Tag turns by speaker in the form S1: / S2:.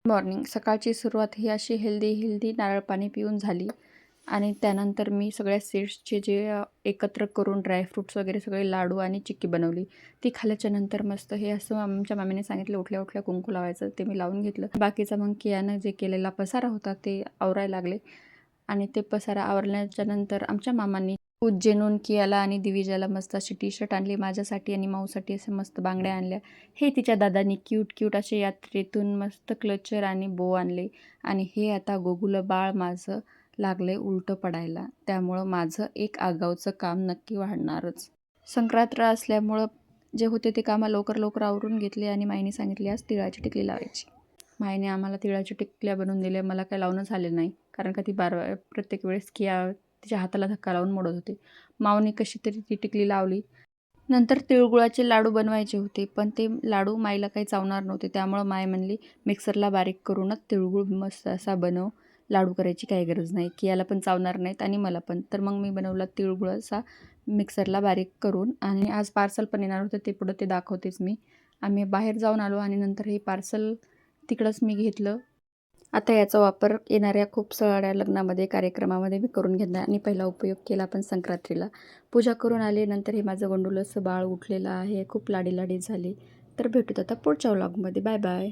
S1: Morning सकाळची सुरुवात ही अशी हेल्दी नारळ पाणी पिऊन झाली आणि त्यानंतर मी सगळ्या सीड्सचे जे एकत्र करून ड्रायफ्रूट्स वगैरे सगळे लाडू आणि चिक्की बनवली. ती खाल्ल्याच्या नंतर मस्त हे असं आमच्या मामीने सांगितलं उठल्या उठल्या कुंकू लावायचं, ते मी लावून घेतलं. बाकीचा मग कियानं जे केलेला पसारा होता ते आवरायला लागले आणि ते पसारा आवरल्याच्या नंतर आमच्या मामांनी उज्जैनहून कियाला आणि दिविजाला मस्त अशी टी-शर्ट आणली, माझ्यासाठी आणि माऊसाठी असे मस्त बांगड्या आणल्या. हे तिच्या दादांनी क्यूट असे यात्रेतून मस्त क्लचर आणि बो आणले आणि हे आता गोगुलं बाळ माझं लागले उलटं पडायला, त्यामुळं माझं एक आगाऊचं काम नक्की वाढणारच. संक्रांत असल्यामुळं जे होते ते कामं लवकर आवरून घेतले आणि माईने सांगितली आज तिळाची टिकली लावायची. माईने आम्हाला तिळाची टिकल्या बनवून दिल्या. मला काही लावूनच आले नाही, कारण का ती प्रत्येक वेळेस तिच्या हाताला धक्का लावून मोडत होते. माऊने कशी तरी ती टिकली लावली. नंतर तिळगुळाचे लाडू बनवायचे होते, पण ते लाडू माईला काही चावणार नव्हते, त्यामुळं माय म्हणली मिक्सरला बारीक करूनच तिळगुळ मस्त असा बनव, लाडू करायची काही गरज नाही, की याला पण चावणार नाहीत आणि मला पण. तर मग मी बनवला तिळगुळ असा मिक्सरला बारीक करून. आणि आज पार्सल पण येणार होतं, ते पुढं ते दाखवतेच मी. आम्ही बाहेर जाऊन आलो आणि नंतर हे पार्सल तिकडंच मी घेतलं. आता याचा वापर येणाऱ्या खूप साऱ्या लग्नामध्ये कार्यक्रमामध्ये मी करून घेणार आणि पहिला उपयोग केला पण संक्रांतीला. पूजा करून आले. नंतर हे माझं गोंडूलंसं बाळ उठलेलं आहे, खूप लाडी झाली. तर भेटूत आता पुढच्या व्लॉगमध्ये. Bye bye.